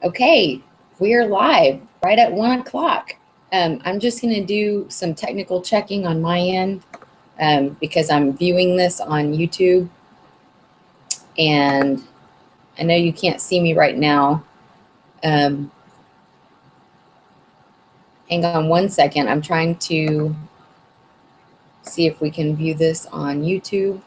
Okay, we are live right at 1 o'clock. I'm just going to do some technical checking on my end because I'm viewing this on YouTube, and I know you can't see me right now. Hang on 1 second. I'm trying to see if we can view this on YouTube.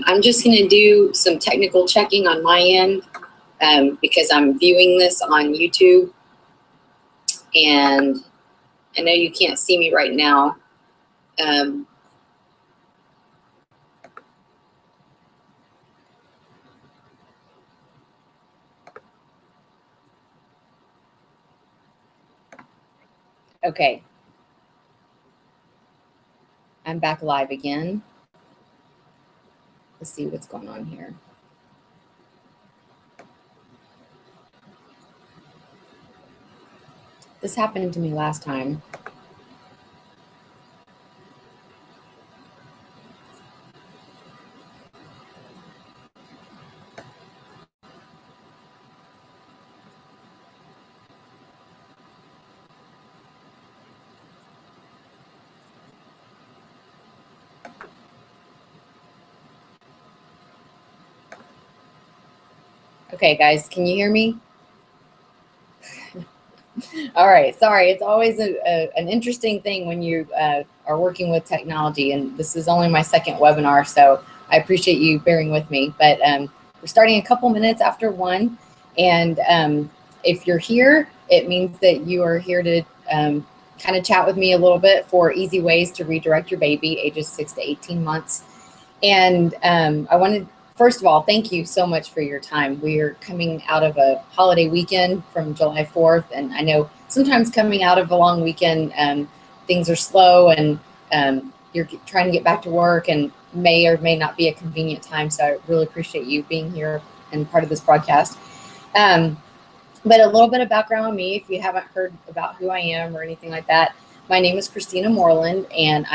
I'm just going to do some technical checking on my end because I'm viewing this on YouTube, and I know you can't see me right now. Okay. I'm back live again. Let's see what's going on here. This happened to me last time. Okay, guys, can you hear me? All right, sorry. It's always an interesting thing when you are working with technology, and this is only my second webinar, so I appreciate you bearing with me. But we're starting a couple minutes after 1, and if you're here, it means that you are here to kind of chat with me a little bit for easy ways to redirect your baby ages 6 to 18 months. And I wanted, first of all, thank you so much for your time. We are coming out of a holiday weekend from July 4th, and I know sometimes coming out of a long weekend, things are slow, and you're trying to get back to work, and may or may not be a convenient time. So I really appreciate you being here and part of this broadcast. But a little bit of background on me, if you haven't heard about who I am or anything like that. My name is Christina Moreland, and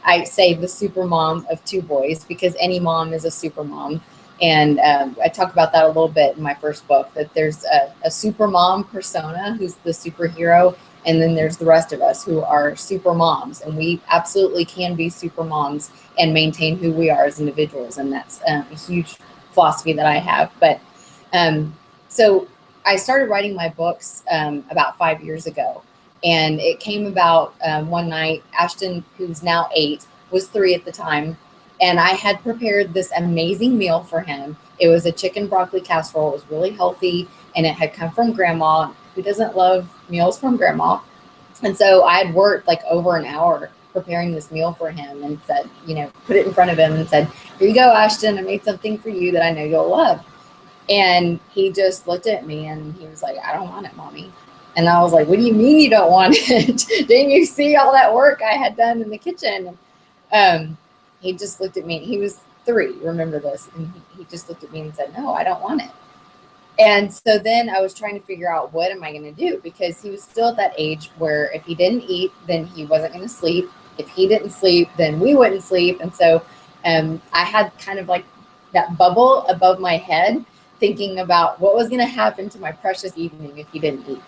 I say the super mom of 2 boys, because any mom is a super mom. And I talk about that a little bit in my first book, that there's a super mom persona who's the superhero, and then there's the rest of us who are super moms. And we absolutely can be super moms and maintain who we are as individuals. And that's a huge philosophy that I have. But so I started writing my books about 5 years ago. And it came about one night. Ashton, who's now 8, was 3 at the time. And I had prepared this amazing meal for him. It was a chicken broccoli casserole. It was really healthy, and it had come from Grandma. Who doesn't love meals from Grandma? And so I had worked like over an hour preparing this meal for him, and said, put it in front of him and said, "Here you go, Ashton. I made something for you that I know you'll love." And he just looked at me and he was like, "I don't want it, Mommy." And I was like, "What do you mean you don't want it? Didn't you see all that work I had done in the kitchen?" He just looked at me. He was 3, remember this. And he just looked at me and said, "No, I don't want it." And so then I was trying to figure out, what am I going to do? Because he was still at that age where if he didn't eat, then he wasn't going to sleep. If he didn't sleep, then we wouldn't sleep. And so I had kind of like that bubble above my head, thinking about what was going to happen to my precious evening if he didn't eat.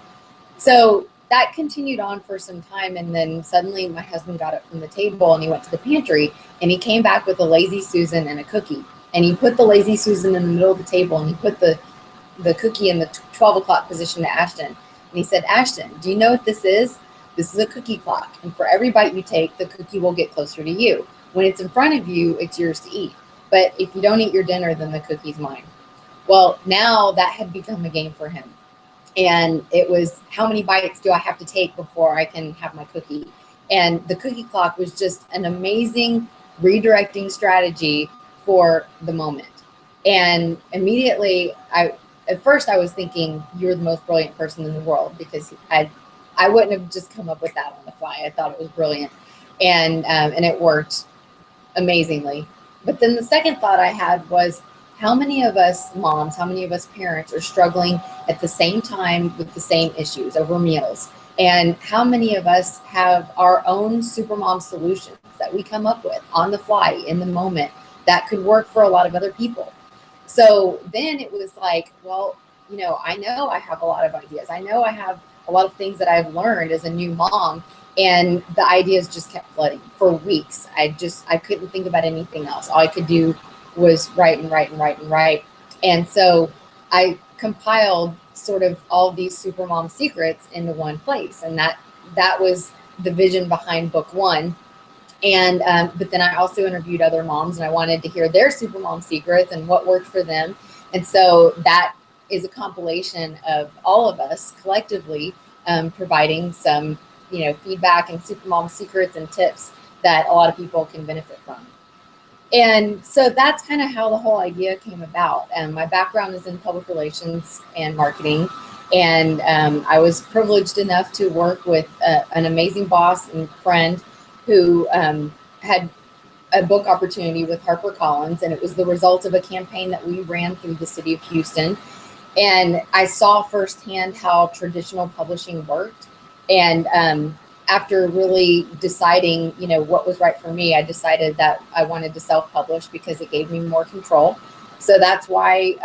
So that continued on for some time, and then suddenly my husband got up from the table and he went to the pantry, and he came back with a Lazy Susan and a cookie. And he put the Lazy Susan in the middle of the table, and he put the cookie in the 12 o'clock position to Ashton. And he said, "Ashton, do you know what this is? This is a cookie clock. And for every bite you take, the cookie will get closer to you. When it's in front of you, it's yours to eat. But if you don't eat your dinner, then the cookie's mine." Well, now that had become a game for him. And it was, how many bites do I have to take before I can have my cookie? And the cookie clock was just an amazing redirecting strategy for the moment. And immediately, at first I was thinking, "You're the most brilliant person in the world," because I wouldn't have just come up with that on the fly. I thought it was brilliant. And it worked amazingly. But then the second thought I had was, how many of us moms, how many of us parents are struggling at the same time with the same issues over meals? And how many of us have our own supermom solutions that we come up with on the fly in the moment that could work for a lot of other people? So then it was like, well, I know I have a lot of ideas. I know I have a lot of things that I've learned as a new mom, and the ideas just kept flooding for weeks. I couldn't think about anything else. All I could do was write and write and write and write. And so I compiled sort of all of these supermom secrets into one place. And that was the vision behind book one. And but then I also interviewed other moms, and I wanted to hear their supermom secrets and what worked for them. And so that is a compilation of all of us collectively providing some feedback and supermom secrets and tips that a lot of people can benefit from. And so that's kind of how the whole idea came about. My background is in public relations and marketing, and I was privileged enough to work with an amazing boss and friend who had a book opportunity with HarperCollins, and it was the result of a campaign that we ran through the city of Houston. And I saw firsthand how traditional publishing worked. And after really deciding, what was right for me, I decided that I wanted to self-publish because it gave me more control. So that's why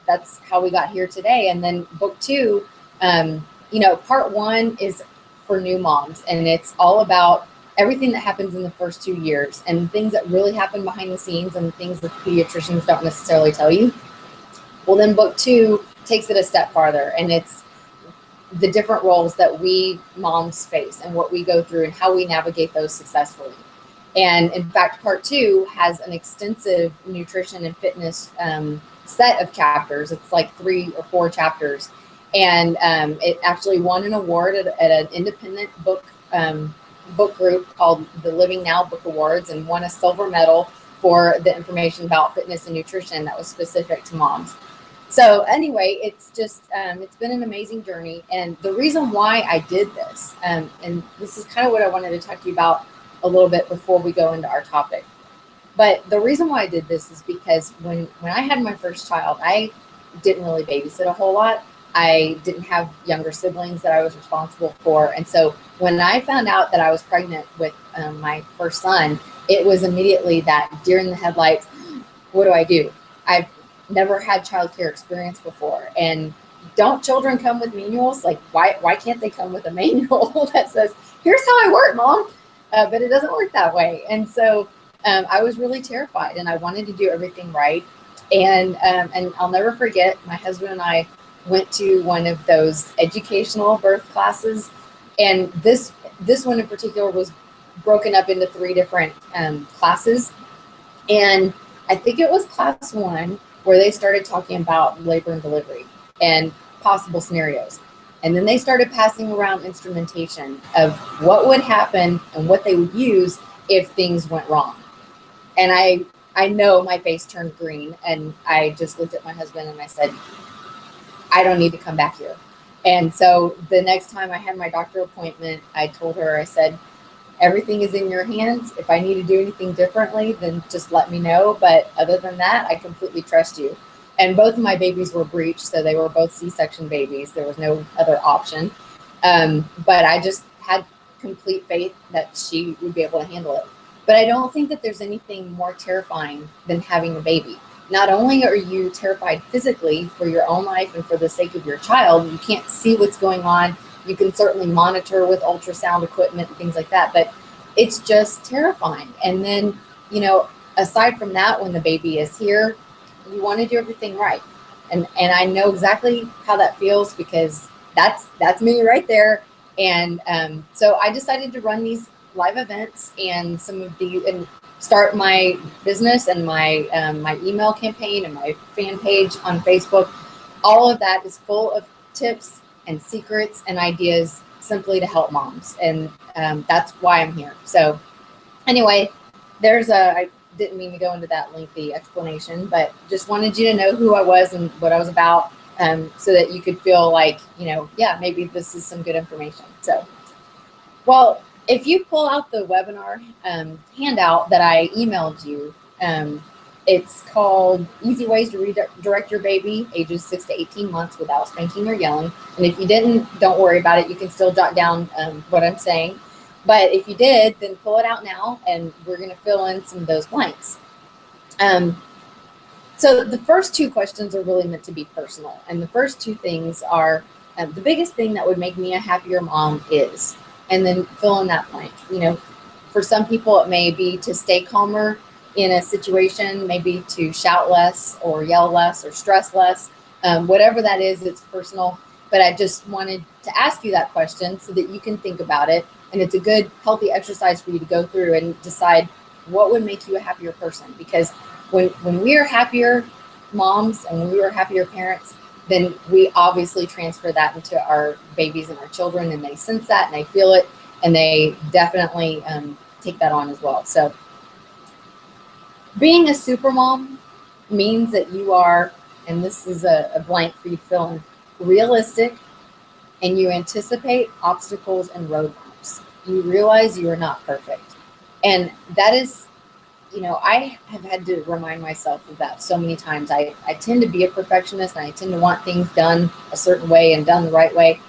that's how we got here today. And then book two, part one is for new moms, and it's all about everything that happens in the first 2 years and things that really happen behind the scenes and things that pediatricians don't necessarily tell you. Well, then book two takes it a step farther, and it's the different roles that we moms face and what we go through and how we navigate those successfully. And in fact, part two has an extensive nutrition and fitness set of chapters. It's like 3 or 4 chapters. And it actually won an award at an independent book group called the Living Now Book Awards, and won a silver medal for the information about fitness and nutrition that was specific to moms. So anyway, it's just, it's been an amazing journey. And the reason why I did this, and this is kind of what I wanted to talk to you about a little bit before we go into our topic. But the reason why I did this is because when I had my first child, I didn't really babysit a whole lot. I didn't have younger siblings that I was responsible for. And so when I found out that I was pregnant with my first son, it was immediately that deer in the headlights. What do I do? I've never had childcare experience before. And don't children come with manuals? Like, why can't they come with a manual that says, here's how I work, Mom? But it doesn't work that way. And so I was really terrified, and I wanted to do everything right. And I'll never forget, my husband and I went to one of those educational birth classes. And this one in particular was broken up into 3 different classes. And I think it was class 1 where they started talking about labor and delivery and possible scenarios. And then they started passing around instrumentation of what would happen and what they would use if things went wrong. And I know my face turned green, and I just looked at my husband and I said, I don't need to come back here. And so the next time I had my doctor appointment, I told her, I said, everything is in your hands. If I need to do anything differently, then just let me know. But other than that, I completely trust you. And both of my babies were breech, so they were both C-section babies. There was no other option. But I just had complete faith that she would be able to handle it. But I don't think that there's anything more terrifying than having a baby. Not only are you terrified physically for your own life and for the sake of your child, you can't see what's going on. You can certainly monitor with ultrasound equipment and things like that, but it's just terrifying. And then, aside from that, when the baby is here, you want to do everything right. And I know exactly how that feels, because that's me right there. And so I decided to run these live events and start my business and my email campaign and my fan page on Facebook. All of that is full of tips and secrets and ideas simply to help moms. And that's why I'm here. So anyway, I didn't mean to go into that lengthy explanation, but just wanted you to know who I was and what I was about, so that you could feel like, yeah, maybe this is some good information. So, well, if you pull out the webinar handout that I emailed you, It's called Easy Ways to Redirect Your Baby ages 6 to 18 months without spanking or yelling. And if you didn't, don't worry about it. You can still jot down what I'm saying. But if you did, then pull it out now, and we're going to fill in some of those blanks. So the first two questions are really meant to be personal. And the first two things are the biggest thing that would make me a happier mom is, and then fill in that blank. You know, for some people, it may be to stay calmer in a situation, maybe to shout less or yell less or stress less. Whatever that is, it's personal. But I just wanted to ask you that question so that you can think about it. And it's a good, healthy exercise for you to go through and decide what would make you a happier person. Because when we are happier moms and when we are happier parents, then we obviously transfer that into our babies and our children, and they sense that and they feel it, and they definitely take that on as well. So being a super mom means that you are, and this is a blank for you to fill in, realistic, and you anticipate obstacles and road bumps. You realize you are not perfect. And that is, you know, I have had to remind myself of that so many times. I tend to be a perfectionist, and I tend to want things done a certain way and done the right way.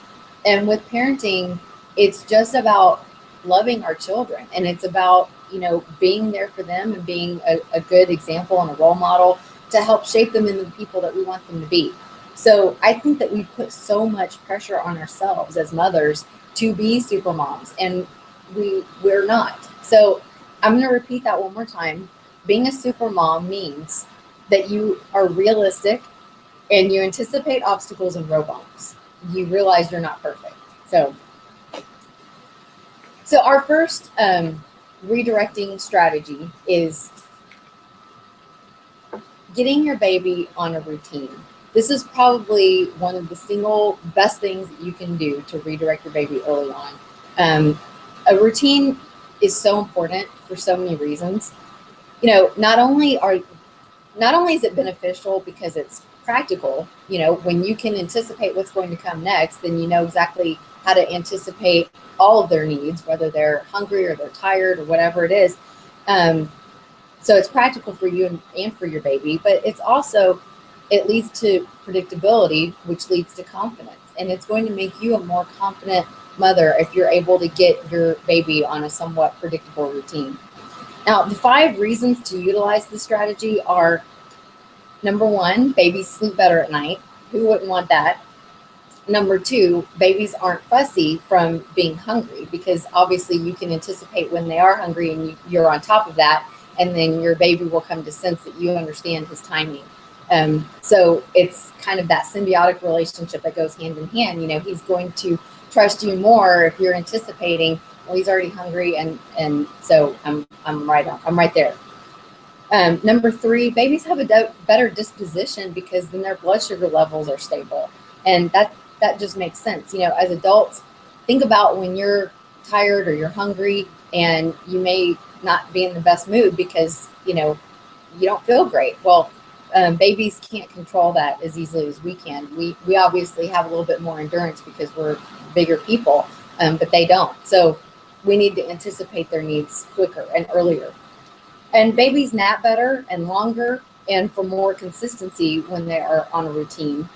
And with parenting, it's just about loving our children, and it's about, you know, being there for them and being a good example and a role model to help shape them into the people that we want them to be. So I think that we put so much pressure on ourselves as mothers to be super moms, and we're not. So I'm going to repeat that one more time. Being a super mom means that you are realistic and you anticipate obstacles and road bumps. You realize you're not perfect. So our first redirecting strategy is getting your baby on a routine. This is probably one of the single best things that you can do to redirect your baby early on. A routine is so important for so many reasons. You know, not only is it beneficial because it's practical. You know, when you can anticipate what's going to come next, then you know exactly how to anticipate all of their needs, whether they're hungry or they're tired or whatever it is. So it's practical for you and for your baby, but it's also, it leads to predictability, which leads to confidence. And it's going to make you a more confident mother if you're able to get your baby on a somewhat predictable routine. Now, the 5 reasons to utilize this strategy are: number 1, babies sleep better at night. Who wouldn't want that? Number 2, babies aren't fussy from being hungry, because obviously you can anticipate when they are hungry and you're on top of that, and then your baby will come to sense that you understand his timing. So it's kind of that symbiotic relationship that goes hand in hand. You know, he's going to trust you more if you're anticipating, well, he's already hungry, and so I'm right there. Number 3, babies have a better disposition because then their blood sugar levels are stable, and that just makes sense. You know, as adults, think about when you're tired or you're hungry and you may not be in the best mood because, you know, you don't feel great. Well, babies can't control that as easily as we can. We obviously have a little bit more endurance because we're bigger people, but they don't. So we need to anticipate their needs quicker and earlier. And babies nap better and longer and for more consistency when they are on a routine.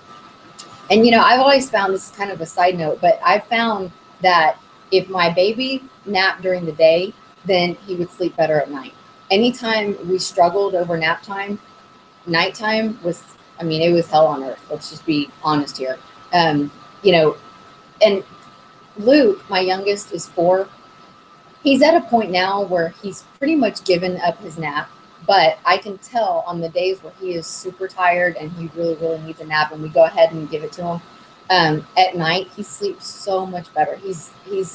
And, you know, I've always found, this is kind of a side note, but I've found that if my baby napped during the day, then he would sleep better at night. Anytime we struggled over nap time, nighttime was, I mean, it was hell on earth. Let's just be honest here. You know, and Luke, my youngest, is 4. He's at a point now where he's pretty much given up his nap, but I can tell on the days where he is super tired and he really, really needs a nap, and we go ahead and give it to him. At night, he sleeps so much better. He's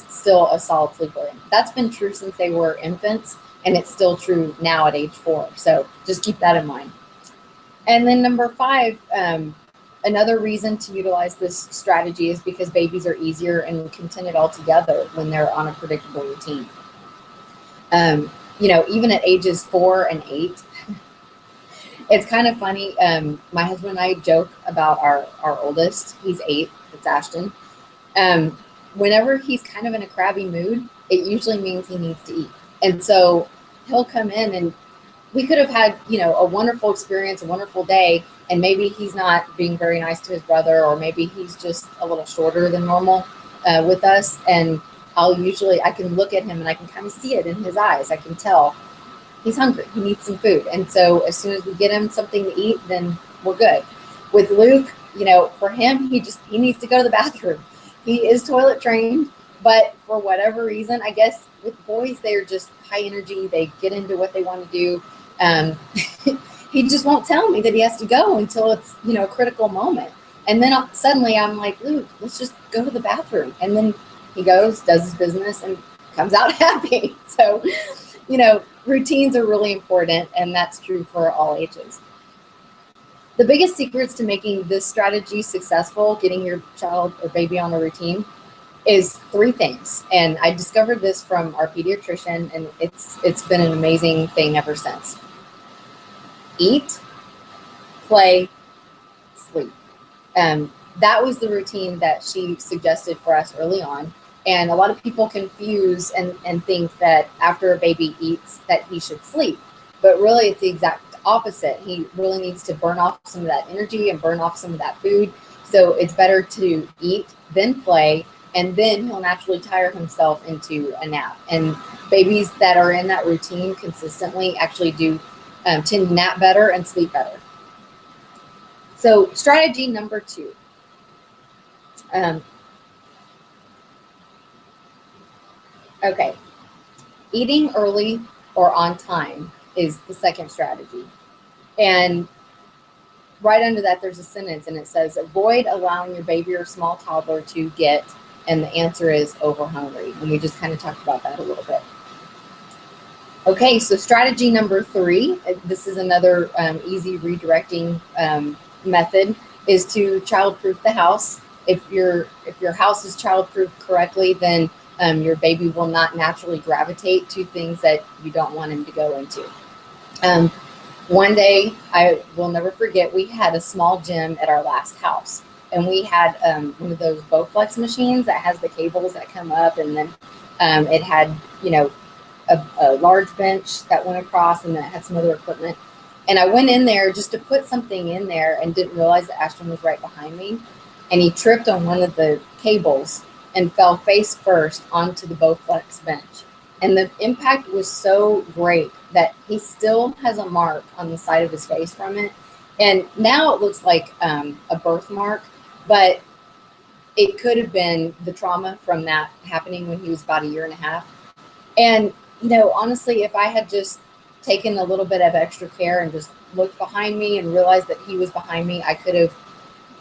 still a solid sleeper. That's been true since they were infants, and it's still true now at age 4. So just keep that in mind. And then number 5, another reason to utilize this strategy is because babies are easier and contented altogether when they're on a predictable routine. You know, even at ages 4 and 8, it's kind of funny. My husband and I joke about our oldest. He's 8. It's Ashton. Whenever he's kind of in a crabby mood, it usually means he needs to eat. And so he'll come in and we could have had, you know, a wonderful experience, a wonderful day, and maybe he's not being very nice to his brother, or maybe he's just a little shorter than normal with us. And I can look at him and I can kind of see it in his eyes. I can tell he's hungry. He needs some food. And so as soon as we get him something to eat, then we're good. With Luke, you know, for him, he needs to go to the bathroom. He is toilet trained, but for whatever reason, I guess with boys, they're just high energy. They get into what they want to do. He just won't tell me that he has to go until it's, you know, a critical moment. And then suddenly I'm like, Luke, let's just go to the bathroom. And then he goes, does his business, and comes out happy. So, you know, routines are really important, and that's true for all ages. The biggest secrets to making this strategy successful, getting your child or baby on a routine, is 3 things. And I discovered this from our pediatrician, and it's been an amazing thing ever since. Eat, play, sleep. That was the routine that she suggested for us early on. And a lot of people confuse and think that after a baby eats that he should sleep. But really it's the exact opposite. He really needs to burn off some of that energy and burn off some of that food. So it's better to eat, then play, and then he'll naturally tire himself into a nap. And babies that are in that routine consistently actually do tend to nap better and sleep better. So strategy number 2. Okay, eating early or on time is the second strategy. And right under that, there's a sentence, and it says, avoid allowing your baby or small toddler to get, and the answer is over hungry. And we just kind of talked about that a little bit. Okay, so strategy number 3, this is another easy redirecting method, is to childproof the house. If your house is childproofed correctly, then your baby will not naturally gravitate to things that you don't want him to go into. One day, I will never forget, we had a small gym at our last house, and we had one of those Bowflex machines that has the cables that come up, and then it had, you know, a large bench that went across, and then it had some other equipment. And I went in there just to put something in there and didn't realize that Ashton was right behind me, and he tripped on one of the cables and fell face first onto the Bowflex bench. And the impact was so great that he still has a mark on the side of his face from it. And now it looks like a birthmark, but it could have been the trauma from that happening when he was about 1.5 years. And, you know, honestly, if I had just taken a little bit of extra care and just looked behind me and realized that he was behind me, I could have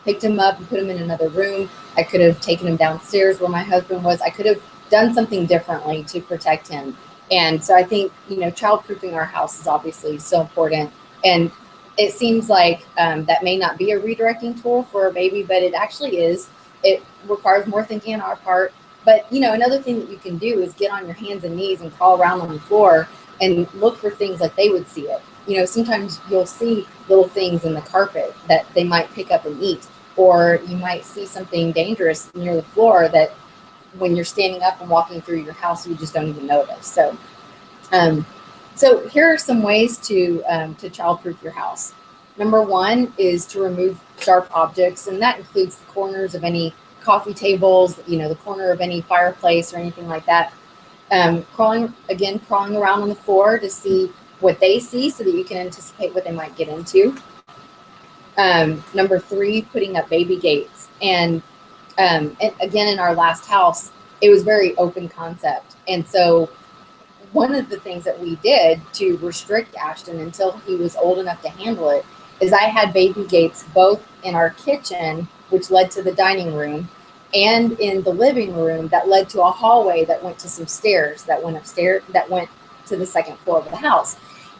picked him up and put him in another room. I could have taken him downstairs where my husband was. I could have done something differently to protect him. And so I think, you know, childproofing our house is obviously so important. And it seems like that may not be a redirecting tool for a baby, but it actually is. It requires more thinking on our part. But, you know, another thing that you can do is get on your hands and knees and crawl around on the floor and look for things like they would see it. You know, sometimes you'll see little things in the carpet that they might pick up and eat, or you might see something dangerous near the floor that when you're standing up and walking through your house, you just don't even notice. So, so here are some ways to childproof your house. Number 1 is to remove sharp objects, and that includes the corners of any coffee tables, you know, the corner of any fireplace or anything like that. Crawling around on the floor to see what they see so that you can anticipate what they might get into. Number 3, putting up baby gates. And again, in our last house, it was very open concept. And so one of the things that we did to restrict Ashton until he was old enough to handle it is I had baby gates both in our kitchen, which led to the dining room, and in the living room that led to a hallway that went to some stairs that went upstairs, that went to the 2nd floor of the house.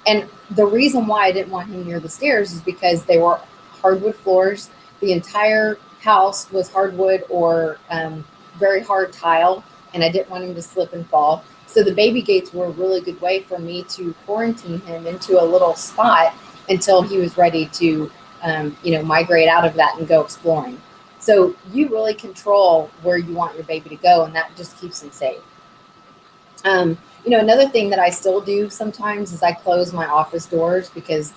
And the reason why I didn't want him near the stairs is because they were hardwood floors. The entire house was hardwood or very hard tile, and I didn't want him to slip and fall. So the baby gates were a really good way for me to quarantine him into a little spot until he was ready to, you know, migrate out of that and go exploring. So you really control where you want your baby to go, and that just keeps him safe. Another thing that I still do sometimes is I close my office doors because,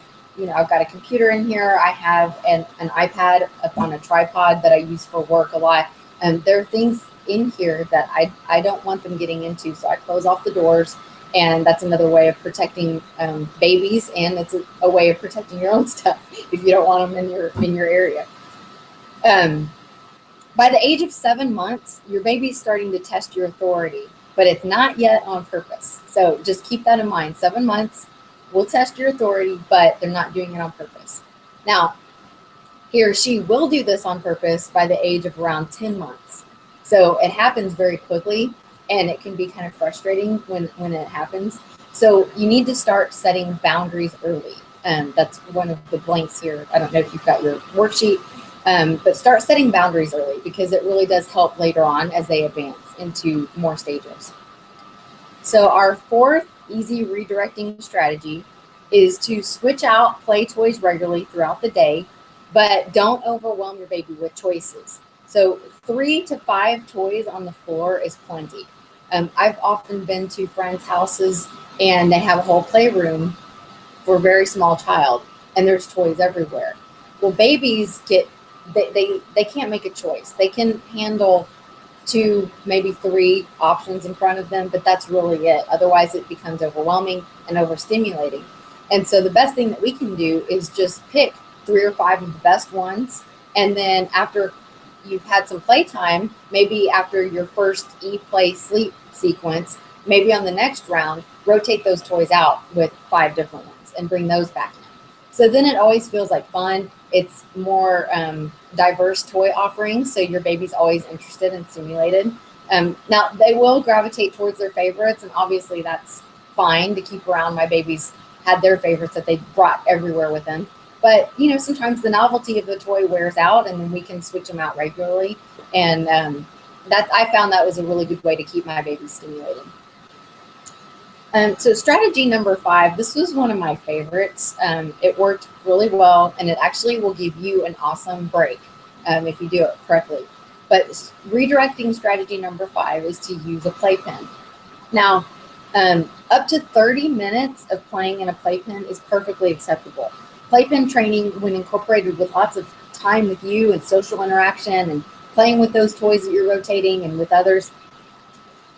I've got a computer in here. I have an iPad up on a tripod that I use for work a lot. And there are things in here that I don't want them getting into. So I close off the doors, and that's another way of protecting babies. And it's a way of protecting your own stuff if you don't want them in your area. By the age of 7 months, your baby's starting to test your authority, but it's not yet on purpose. So just keep that in mind. 7 months will test your authority, but they're not doing it on purpose. Now, he or she will do this on purpose by the age of around 10 months. So it happens very quickly, and it can be kind of frustrating when it happens. So you need to start setting boundaries early. That's one of the blanks here. I don't know if you've got your worksheet, but start setting boundaries early because it really does help later on as they advance into more stages. So our fourth easy redirecting strategy is to switch out play toys regularly throughout the day, but don't overwhelm your baby with choices. So 3 to 5 toys on the floor is plenty. I've often been to friends' houses and they have a whole playroom for a very small child, and there's toys everywhere. Well, babies they can't make a choice. They can handle 2, maybe 3 options in front of them, but that's really it. Otherwise, it becomes overwhelming and overstimulating. And so the best thing that we can do is just pick 3 or 5 of the best ones. And then after you've had some playtime, maybe after your first eat, play, sleep sequence, maybe on the next round, rotate those toys out with 5 different ones and bring those back in. So then it always feels like fun. It's more diverse toy offerings, so your baby's always interested and stimulated. Now, they will gravitate towards their favorites, and obviously that's fine to keep around. My babies had their favorites that they brought everywhere with them. But, sometimes the novelty of the toy wears out, and then we can switch them out regularly. And I found that was a really good way to keep my babies stimulated. So strategy number 5, this was one of my favorites. It worked really well, and it actually will give you an awesome break if you do it correctly. But redirecting strategy number 5 is to use a playpen. Now, up to 30 minutes of playing in a playpen is perfectly acceptable. Playpen training, when incorporated with lots of time with you and social interaction and playing with those toys that you're rotating and with others,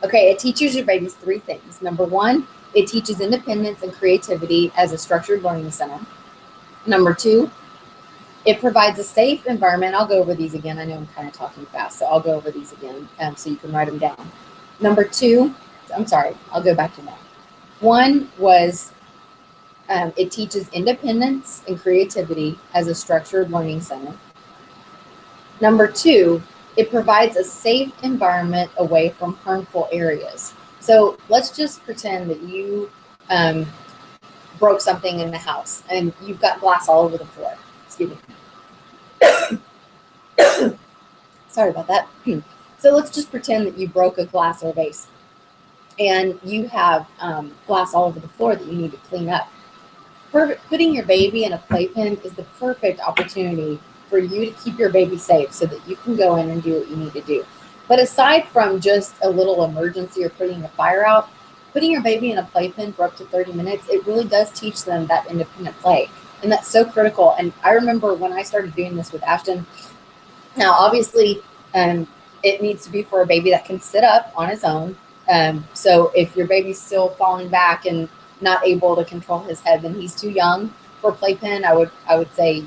okay, it teaches your babies 3 things. Number 1, it teaches independence and creativity as a structured learning center. Number 2, it provides a safe environment. I'll go over these again. I know I'm kind of talking fast, so I'll go over these again so you can write them down. Number 2, I'm sorry, I'll go back to that. 1 was it teaches independence and creativity as a structured learning center. Number 2, it provides a safe environment away from harmful areas. So let's just pretend that you broke something in the house and you've got glass all over the floor. Excuse me. Sorry about that. So let's just pretend that you broke a glass or vase and you have glass all over the floor that you need to clean up. Putting your baby in a playpen is the perfect opportunity for you to keep your baby safe so that you can go in and do what you need to do. But aside from just a little emergency or putting a fire out, putting your baby in a playpen for up to 30 minutes, it really does teach them that independent play. And that's so critical. And I remember when I started doing this with Ashton, now obviously it needs to be for a baby that can sit up on his own. So if your baby's still falling back and not able to control his head, then he's too young for playpen. I would say,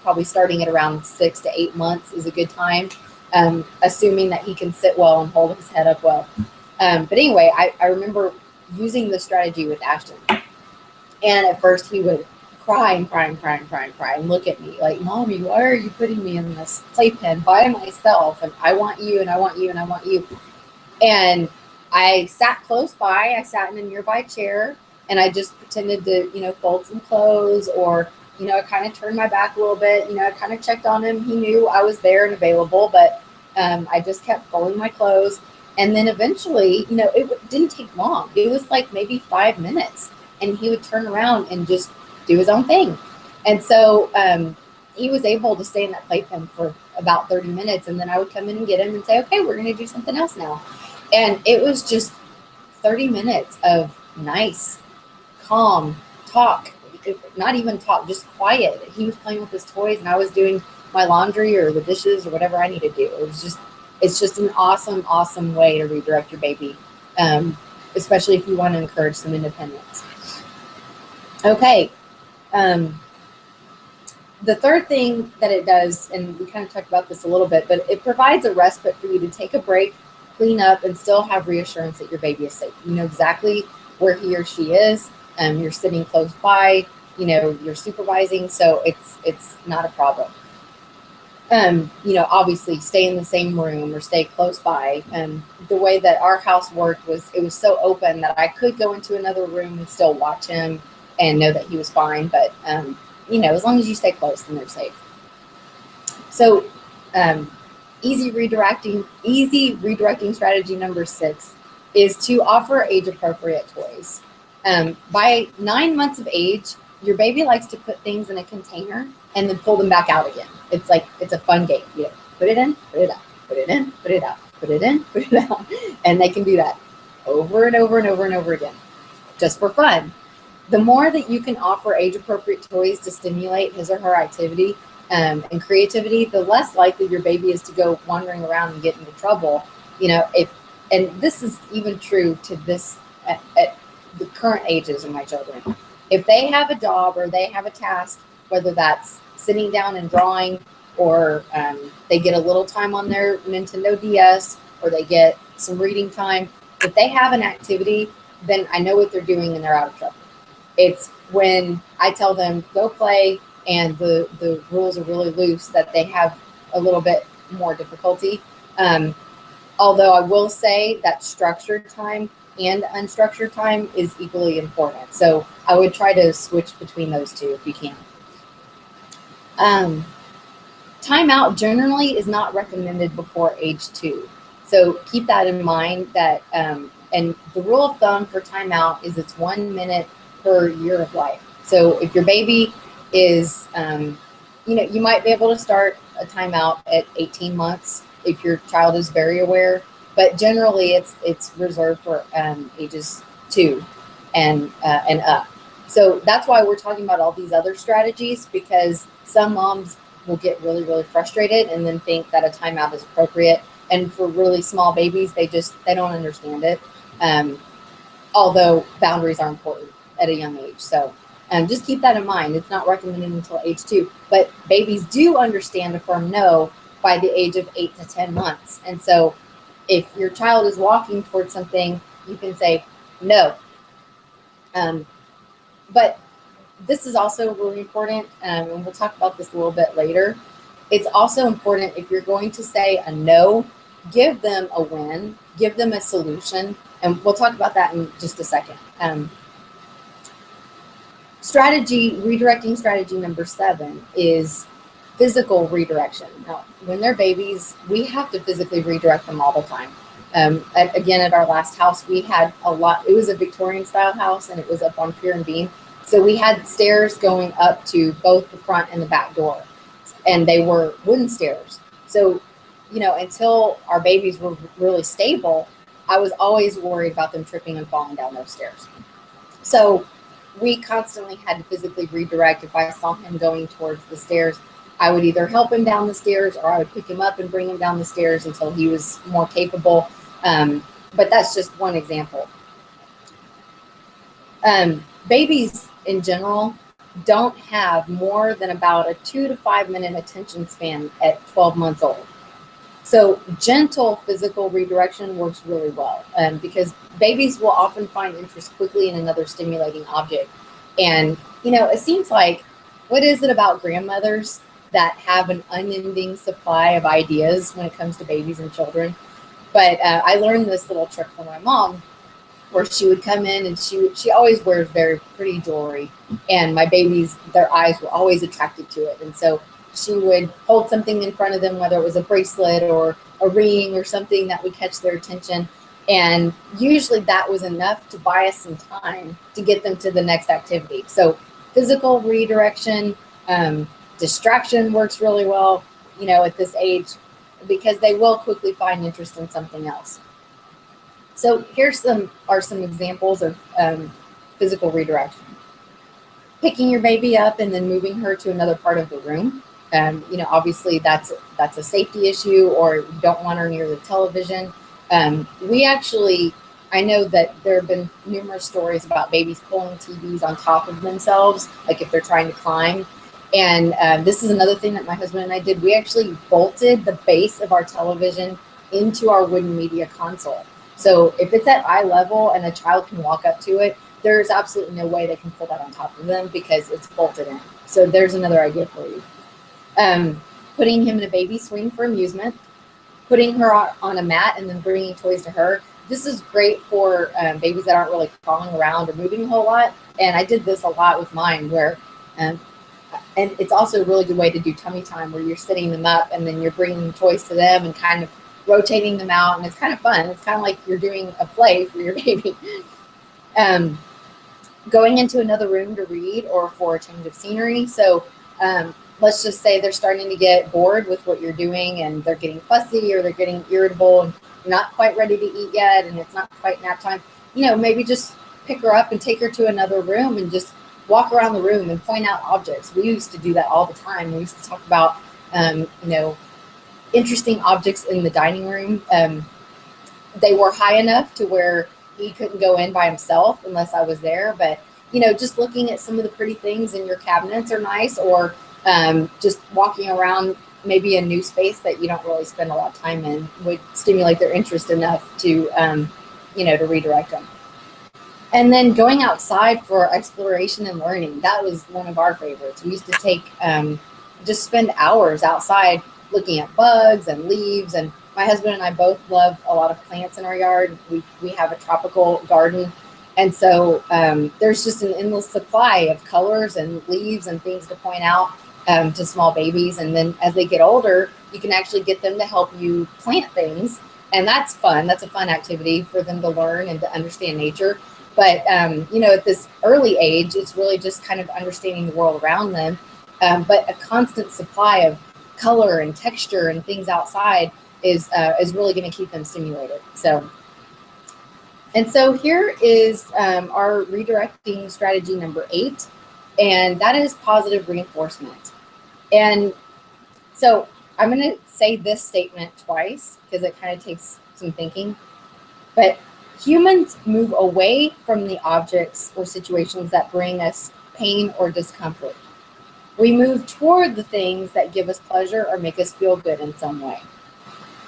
probably starting at around 6 to 8 months is a good time, assuming that he can sit well and hold his head up well. But anyway, I remember using this strategy with Ashton. And at first he would cry and look at me like, Mommy, why are you putting me in this playpen by myself? And I want you, and I want you, and I want you. And I sat close by. I sat in a nearby chair. And I just pretended to, fold some clothes or, I kind of turned my back a little bit. I kind of checked on him. He knew I was there and available, but I just kept folding my clothes. And then eventually, it didn't take long. It was like maybe 5 minutes. And he would turn around and just do his own thing. And so he was able to stay in that playpen for about 30 minutes. And then I would come in and get him and say, okay, we're going to do something else now. And it was just 30 minutes of nice, calm talk, not even talk, just quiet. He was playing with his toys and I was doing my laundry or the dishes or whatever I need to do. It's just an awesome, awesome way to redirect your baby, especially if you want to encourage some independence. Okay. The third thing that it does, and we kind of talked about this a little bit, but it provides a respite for you to take a break, clean up, and still have reassurance that your baby is safe. You know exactly where he or she is. You're sitting close by, you know, you're supervising, so it's not a problem. You know, obviously stay in the same room or stay close by. The way that our house worked was it was so open that I could go into another room and still watch him and know that he was fine. But, you know, as long as you stay close, then they're safe. So easy redirecting strategy number 6 is to offer age-appropriate toys. By 9 months of age, your baby likes to put things in a container and then pull them back out again. It's like, it's a fun game. You know, put it in, put it out, put it in, put it out, put it in, put it out. And they can do that over and over and over and over again, just for fun. The more that you can offer age-appropriate toys to stimulate his or her activity and creativity, the less likely your baby is to go wandering around and get into trouble. You know, and this is even true to this at the current ages of my children. If they have a job or they have a task, whether that's sitting down and drawing, or they get a little time on their Nintendo DS, or they get some reading time, if they have an activity, then I know what they're doing and they're out of trouble. It's when I tell them go play and the rules are really loose that they have a little bit more difficulty. Although I will say that structured time and unstructured time is equally important. So I would try to switch between those two if you can. Timeout generally is not recommended before age 2. So keep that in mind that, and the rule of thumb for timeout is it's 1 minute per year of life. So if your baby is, you know, you might be able to start a timeout at 18 months if your child is very aware, but generally it's reserved for ages 2 and up. So that's why we're talking about all these other strategies, because some moms will get really, really frustrated and then think that a timeout is appropriate. And for really small babies, they don't understand it. Although boundaries are important at a young age. So just keep that in mind. It's not recommended until age 2, but babies do understand a firm no by the age of 8 to 10 months. And so if your child is walking towards something, you can say no. But this is also really important, and we'll talk about this a little bit later. It's also important, if you're going to say a no, give them a win, give them a solution, and we'll talk about that in just a second. Redirecting strategy number 7 is physical redirection. Now, when they're babies, we have to physically redirect them all the time. Again, at our last house, we had a lot. It was a Victorian style house, and it was up on pier and beam. So we had stairs going up to both the front and the back door, and they were wooden stairs. So, you know, until our babies were really stable, I was always worried about them tripping and falling down those stairs. So we constantly had to physically redirect. If I saw him going towards the stairs, I would either help him down the stairs or I would pick him up and bring him down the stairs until he was more capable. But that's just one example. Babies in general don't have more than about a 2 to 5 minute attention span at 12 months old. So gentle physical redirection works really well, because babies will often find interest quickly in another stimulating object. And, you know, it seems like, what is it about grandmothers that have an unending supply of ideas when it comes to babies and children? But I learned this little trick from my mom, where she would come in and she always wears very pretty jewelry, and my babies, their eyes were always attracted to it. And so she would hold something in front of them, whether it was a bracelet or a ring or something that would catch their attention. And usually that was enough to buy us some time to get them to the next activity. So physical redirection, distraction works really well, at this age, because they will quickly find interest in something else. So here's some examples of physical redirection. Picking your baby up and then moving her to another part of the room. You know, obviously that's a safety issue, or you don't want her near the television. I know that there have been numerous stories about babies pulling TVs on top of themselves, like if they're trying to climb. And this is another thing that my husband and I did. We actually bolted the base of our television into our wooden media console. So if it's at eye level and a child can walk up to it, there's absolutely no way they can pull that on top of them because it's bolted in. So there's another idea for you. Putting him in a baby swing for amusement, putting her on a mat and then bringing toys to her. This is great for babies that aren't really crawling around or moving a whole lot. And I did this a lot with mine where, and it's also a really good way to do tummy time where you're sitting them up and then you're bringing toys to them and kind of rotating them out. And it's kind of fun. It's kind of like you're doing a play for your baby. Going into another room to read or for a change of scenery. So let's just say they're starting to get bored with what you're doing and they're getting fussy or they're getting irritable and not quite ready to eat yet and it's not quite nap time. You know, maybe just pick her up and take her to another room and just walk around the room and point out objects. We used to do that all the time. We used to talk about, you know, interesting objects in the dining room. They were high enough to where he couldn't go in by himself unless I was there. But, you know, just looking at some of the pretty things in your cabinets are nice, or just walking around maybe a new space that you don't really spend a lot of time in would stimulate their interest enough to, you know, to redirect them. And then going outside for exploration and learning. That was one of our favorites. We used to take, just spend hours outside looking at bugs and leaves. And my husband and I both love a lot of plants in our yard. We have a tropical garden. And so there's just an endless supply of colors and leaves and things to point out to small babies. And then as they get older, you can actually get them to help you plant things. And that's fun. That's a fun activity for them to learn and to understand nature. But, you know, at this early age, it's really just kind of understanding the world around them. But a constant supply of color and texture and things outside is really going to keep them stimulated. So here is our redirecting strategy number 8, and that is positive reinforcement. And so I'm going to say this statement twice because it kind of takes some thinking. But humans move away from the objects or situations that bring us pain or discomfort. We move toward the things that give us pleasure or make us feel good in some way.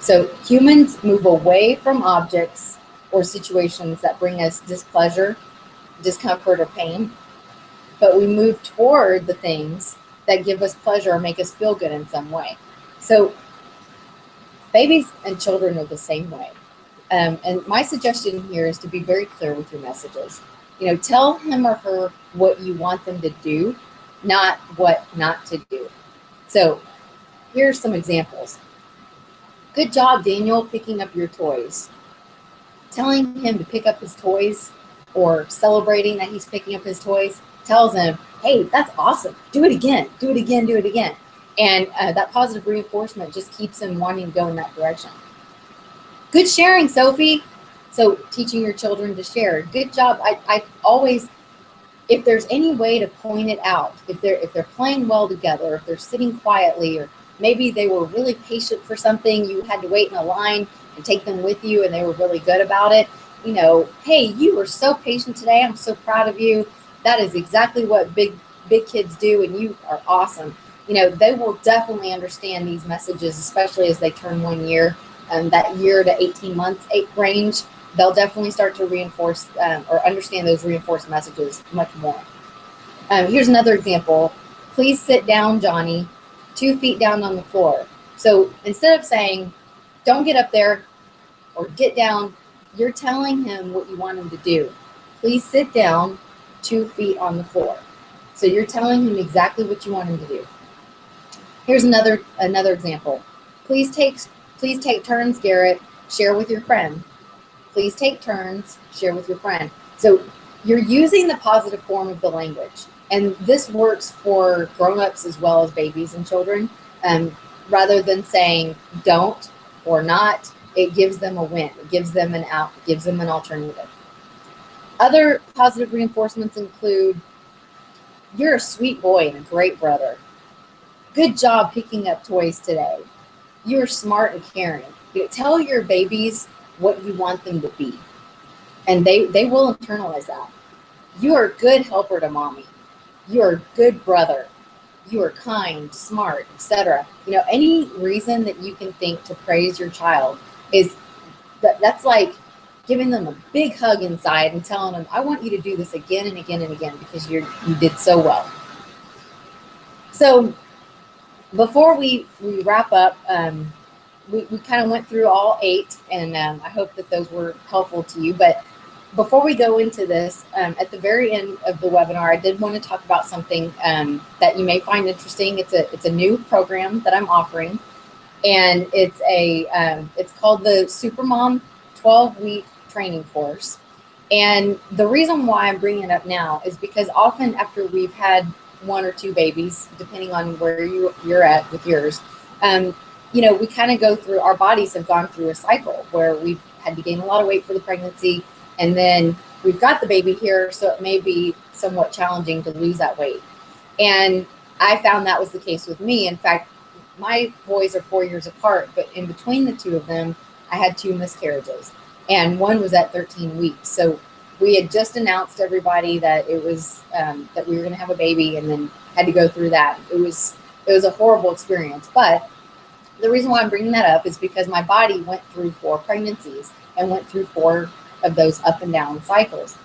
So humans move away from objects or situations that bring us displeasure, discomfort, or pain, but we move toward the things that give us pleasure or make us feel good in some way. So babies and children are the same way. And my suggestion here is to be very clear with your messages. You know, tell him or her what you want them to do, not what not to do. So here's some examples. Good job, Daniel, picking up your toys. Telling him to pick up his toys or celebrating that he's picking up his toys tells him, hey, that's awesome. Do it again, do it again, do it again. And that positive reinforcement just keeps him wanting to go in that direction. Good sharing, Sophie. So teaching your children to share. Good job. I always, if there's any way to point it out, if they're playing well together, if they're sitting quietly, or maybe they were really patient for something, you had to wait in a line and take them with you and they were really good about it. You know, hey, you were so patient today. I'm so proud of you. That is exactly what big kids do, and you are awesome. You know, they will definitely understand these messages, especially as they turn 1 year. That year to 18 months range, they'll definitely start to reinforce or understand those reinforced messages much more. Here's another example. Please sit down, Johnny, 2 feet down on the floor. So instead of saying, don't get up there or get down, you're telling him what you want him to do. Please sit down 2 feet on the floor. So you're telling him exactly what you want him to do. Here's another example. Please take turns, Garrett. Share with your friend. Please take turns. Share with your friend. So you're using the positive form of the language. And this works for grown-ups as well as babies and children. Rather than saying don't or not, It gives them a win. It gives them an out, gives them an alternative. Other positive reinforcements include, you're a sweet boy and a great brother. Good job picking up toys today. You're smart and caring. Tell your babies what you want them to be, and they will internalize that. You are a good helper to mommy. You are a good brother. You are kind, smart, etc. Any reason that you can think to praise your child is that's like giving them a big hug inside and telling them, I want you to do this again and again and again because you did so well. So before we wrap up, we kind of went through all 8, and I hope that those were helpful to you. But before we go into this, at the very end of the webinar, I did want to talk about something that you may find interesting. It's a new program that I'm offering, and it's called the Supermom 12-week training course. And the reason why I'm bringing it up now is because often after we've had 1 or 2 babies, depending on where you're at with yours, we kind of go through, our bodies have gone through a cycle where we've had to gain a lot of weight for the pregnancy, and then we've got the baby here, so it may be somewhat challenging to lose that weight. And I found that was the case with me. In fact, my boys are 4 years apart, but in between the 2 of them, I had 2 miscarriages, and 1 was at 13 weeks. So we had just announced to everybody that it was that we were going to have a baby, and then had to go through that. It was a horrible experience. But the reason why I'm bringing that up is because my body went through 4 pregnancies and went through 4 of those up and down cycles.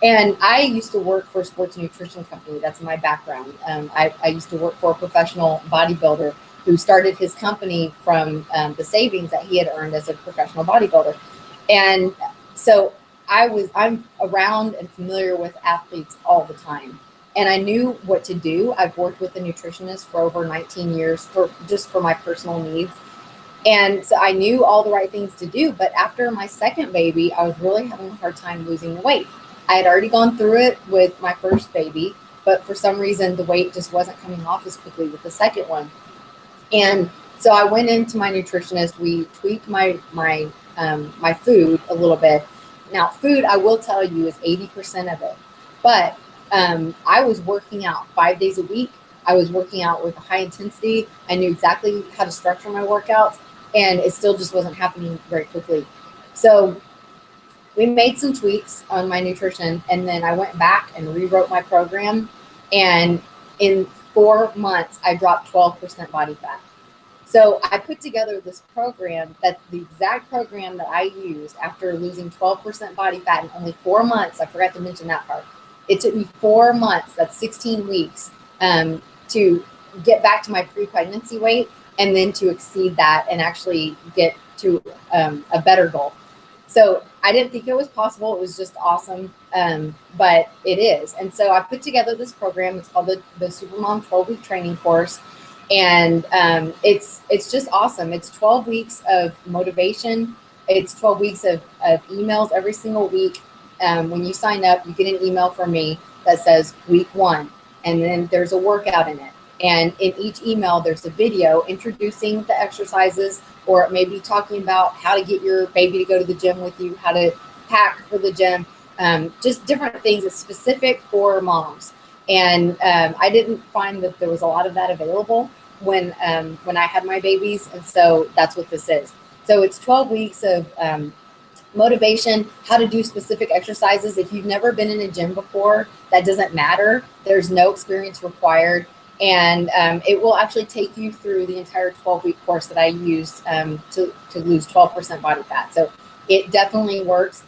And I used to work for a sports nutrition company. That's my background. I used to work for a professional bodybuilder who started his company from the savings that he had earned as a professional bodybuilder. And so I'm around and familiar with athletes all the time. And I knew what to do. I've worked with a nutritionist for over 19 years for my personal needs. And so I knew all the right things to do. But after my second baby, I was really having a hard time losing the weight. I had already gone through it with my first baby, but for some reason, the weight just wasn't coming off as quickly with the second one. And so I went into my nutritionist. We tweaked my food a little bit. Now, food, I will tell you, is 80% of it. But I was working out 5 days a week. I was working out with a high intensity. I knew exactly how to structure my workouts, and it still just wasn't happening very quickly. So we made some tweaks on my nutrition, and then I went back and rewrote my program. And in 4 months, I dropped 12% body fat. So I put together this program that's the exact program that I used after losing 12% body fat in only 4 months. I forgot to mention that part. It took me 4 months, that's 16 weeks, to get back to my pre-pregnancy weight, and then to exceed that and actually get to a better goal. So I didn't think it was possible. It was just awesome, but it is. And so I put together this program. It's called the Supermom 12-week training course. And it's just awesome. It's 12 weeks of motivation. It's 12 weeks of emails every single week. When you sign up, you get an email from me that says week 1, and then there's a workout in it. And in each email, there's a video introducing the exercises, or maybe talking about how to get your baby to go to the gym with you, how to pack for the gym, just different things that's specific for moms. And I didn't find that there was a lot of that available when I had my babies, and so that's what this is. So it's 12 weeks of motivation, how to do specific exercises. If you've never been in a gym before, that doesn't matter. There's no experience required, and it will actually take you through the entire 12-week course that I used to lose 12% body fat. So it definitely works.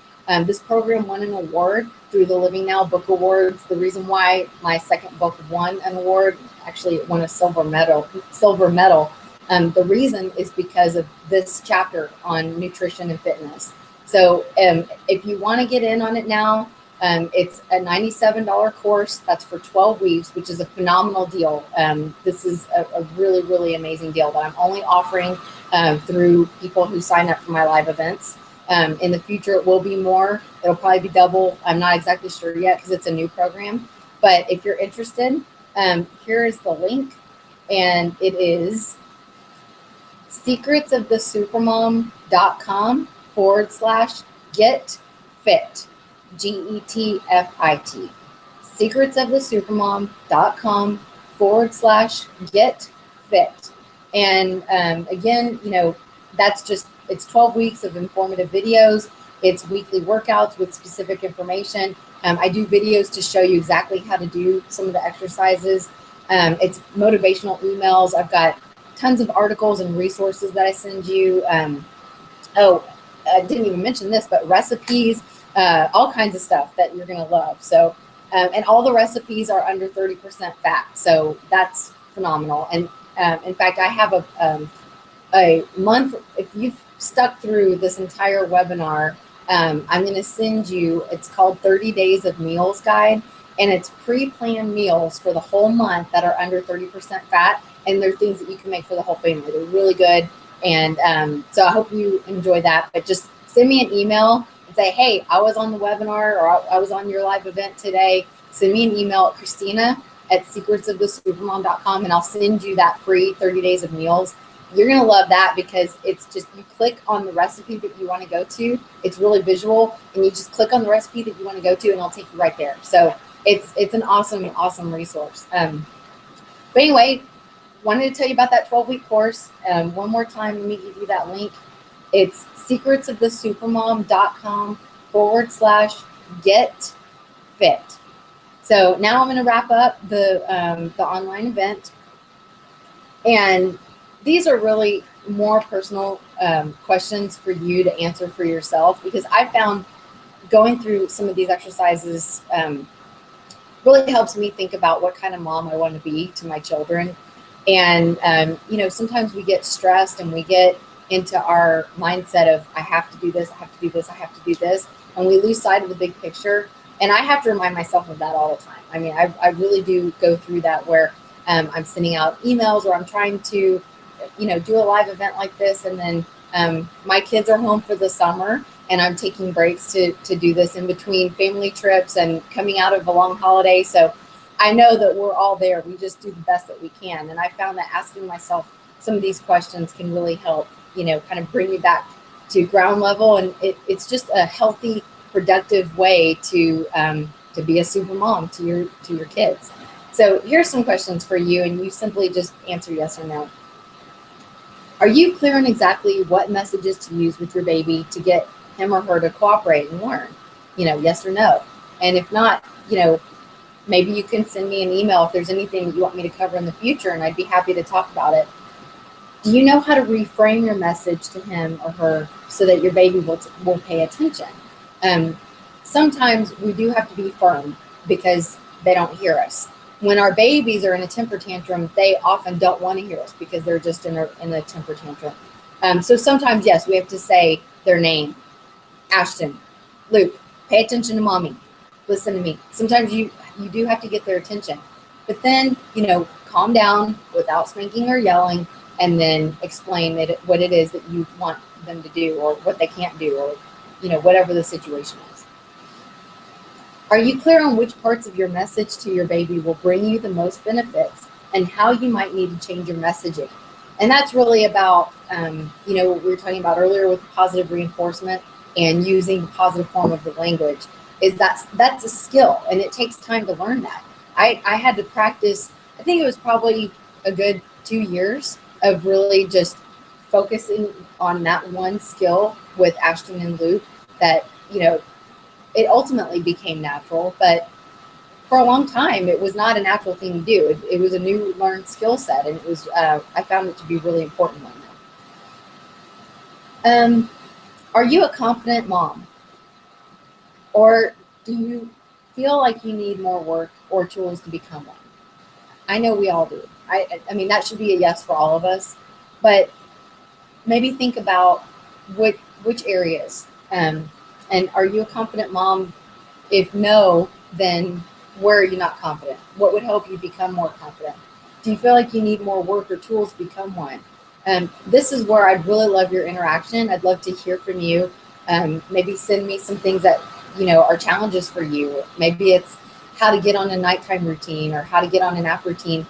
This program won an award through the Living Now Book Awards. The reason why my second book won an award, actually it won a silver medal. The reason is because of this chapter on nutrition and fitness. So if you want to get in on it now, it's a $97 course. That's for 12 weeks, which is a phenomenal deal. This is a really, really amazing deal that I'm only offering through people who sign up for my live events. In the future, it will be more. It'll probably be double. I'm not exactly sure yet because it's a new program. But if you're interested, here is the link. And it is secretsofthesupermom.com/get-fit, GETFIT. secretsofthesupermom.com/get-fit. And again, it's 12 weeks of informative videos. It's weekly workouts with specific information. I do videos to show you exactly how to do some of the exercises. It's motivational emails. I've got tons of articles and resources that I send you. I didn't even mention this, but recipes, all kinds of stuff that you're going to love. So, and all the recipes are under 30% fat. So that's phenomenal. And in fact, I have a month, if you've stuck through this entire webinar, I'm going to send you, it's called 30 Days of Meals Guide, and it's pre-planned meals for the whole month that are under 30% fat, and they're things that you can make for the whole family. They're really good, and so I hope you enjoy that. But just send me an email and say, hey, I was on the webinar, or I was on your live event today. Send me an email at Christina@secretsofthesupermom.com, and I'll send you that free 30 Days of Meals. You're going to love that because it's just, you click on the recipe that you want to go to. It's really visual, and you just click on the recipe that you want to go to, and it'll take you right there. So it's an awesome resource. But anyway, wanted to tell you about that 12-week course. One more time, let me give you that link. It's secretsofthesupermom.com/get-fit. So now I'm going to wrap up the online event. And these are really more personal questions for you to answer for yourself, because I found going through some of these exercises really helps me think about what kind of mom I want to be to my children. And, sometimes we get stressed and we get into our mindset of, I have to do this, I have to do this, I have to do this. And we lose sight of the big picture. And I have to remind myself of that all the time. I mean, I really do go through that where I'm sending out emails, or I'm trying to do a live event like this, and then my kids are home for the summer, and I'm taking breaks to do this in between family trips and coming out of a long holiday. So I know that we're all there. We just do the best that we can. And I found that asking myself some of these questions can really help, kind of bring me back to ground level. And it's just a healthy, productive way to be a super mom to your kids. So here's some questions for you, and you simply just answer yes or no. Are you clear on exactly what messages to use with your baby to get him or her to cooperate and learn? Yes or no. And if not, maybe you can send me an email if there's anything that you want me to cover in the future, and I'd be happy to talk about it. Do you know how to reframe your message to him or her so that your baby will pay attention? Sometimes we do have to be firm because they don't hear us. When our babies are in a temper tantrum, they often don't want to hear us because they're just in a temper tantrum. So sometimes, yes, we have to say their name. Ashton, Luke, pay attention to mommy. Listen to me. Sometimes you do have to get their attention. But then, calm down without spanking or yelling, and then explain what it is that you want them to do, or what they can't do, or, whatever the situation is. Are you clear on which parts of your message to your baby will bring you the most benefits, and how you might need to change your messaging? And that's really about, what we were talking about earlier with positive reinforcement and using the positive form of the language. That's a skill, and it takes time to learn that. I had to practice, I think it was probably a good 2 years of really just focusing on that one skill with Ashton and Luke that, it ultimately became natural, but for a long time, it was not a natural thing to do. It was a new learned skill set, and it was, I found it to be really important one now. Are you a confident mom? Or do you feel like you need more work or tools to become one? I know we all do. I mean, that should be a yes for all of us, but maybe think about which areas. And are you a confident mom? If no, then where are you not confident? What would help you become more confident? Do you feel like you need more work or tools to become one? This is where I'd really love your interaction. I'd love to hear from you. Maybe send me some things that, are challenges for you. Maybe it's how to get on a nighttime routine, or how to get on an app routine.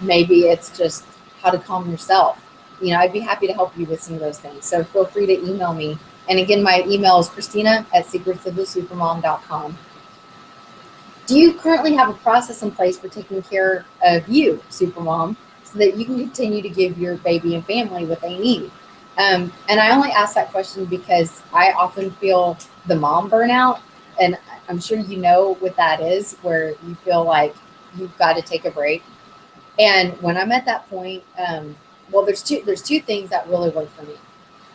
Maybe it's just how to calm yourself. I'd be happy to help you with some of those things. So feel free to email me. And again, my email is Christina@secretsofthesupermom.com. Do you currently have a process in place for taking care of you, Supermom, so that you can continue to give your baby and family what they need? And I only ask that question because I often feel the mom burnout, and I'm sure you know what that is, where you feel like you've got to take a break. And when I'm at that point, well, there's two things that really work for me.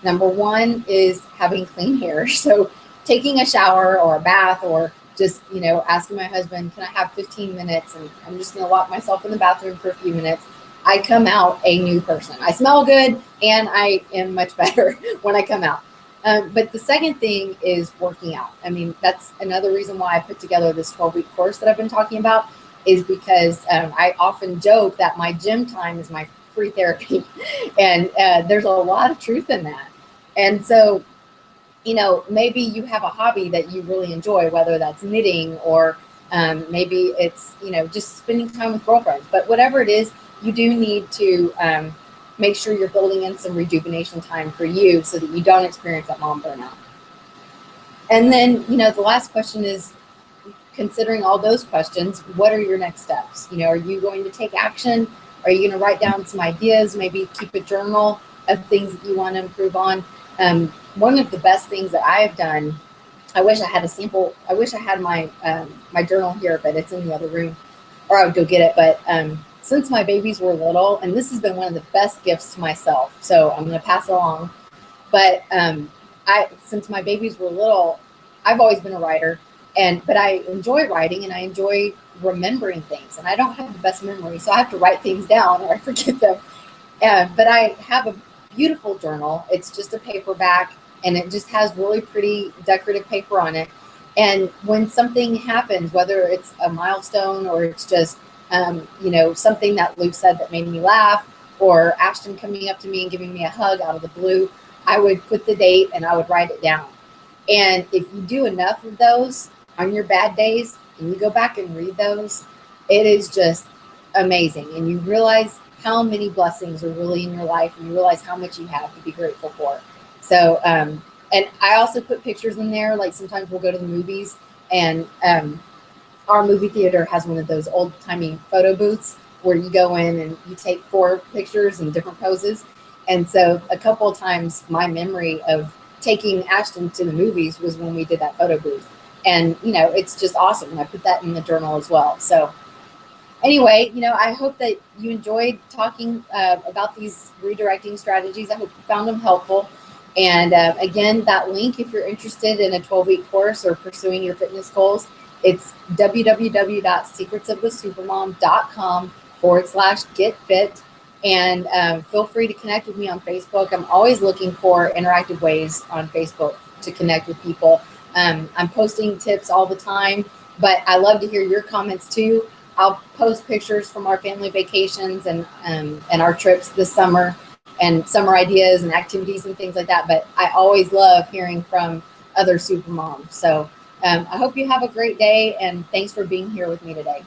Number one is having clean hair. So taking a shower or a bath, or just, asking my husband, can I have 15 minutes? And I'm just going to lock myself in the bathroom for a few minutes. I come out a new person. I smell good and I am much better when I come out. But the second thing is working out. I mean, that's another reason why I put together this 12-week course that I've been talking about, is because I often joke that my gym time is my free therapy. And there's a lot of truth in that. And so, maybe you have a hobby that you really enjoy, whether that's knitting or maybe it's, just spending time with girlfriends. But whatever it is, you do need to make sure you're building in some rejuvenation time for you so that you don't experience that mom burnout. And then, the last question is, considering all those questions, what are your next steps? Are you going to take action? Are you going to write down some ideas, maybe keep a journal of things that you want to improve on? One of the best things that I have done, I wish I had a sample. I wish I had my my journal here, but it's in the other room, or I would go get it. But since my babies were little, and this has been one of the best gifts to myself, so I'm going to pass it along. But since my babies were little, I've always been a writer, but I enjoy writing and I enjoy remembering things, and I don't have the best memory, so I have to write things down or I forget them. But I have a beautiful journal. It's just a paperback, and it just has really pretty decorative paper on it. And when something happens, whether it's a milestone or it's just something that Luke said that made me laugh, or Ashton coming up to me and giving me a hug out of the blue, I would put the date and I would write it down. And if you do enough of those on your bad days and you go back and read those, it is just amazing. And you realize how many blessings are really in your life, and you realize how much you have to be grateful for. So, and I also put pictures in there. Like sometimes we'll go to the movies, and our movie theater has one of those old-timey photo booths where you go in and you take 4 pictures in different poses. And so a couple of times my memory of taking Ashton to the movies was when we did that photo booth. And, it's just awesome. And I put that in the journal as well. So anyway, I hope that you enjoyed talking about these redirecting strategies. I hope you found them helpful. And again, that link, if you're interested in a 12-week course or pursuing your fitness goals, it's www.secretsofthesupermom.com/getfit. And feel free to connect with me on Facebook. I'm always looking for interactive ways on Facebook to connect with people. I'm posting tips all the time, but I love to hear your comments too. I'll post pictures from our family vacations and our trips this summer, and summer ideas and activities and things like that. But I always love hearing from other super moms. So I hope you have a great day, and thanks for being here with me today.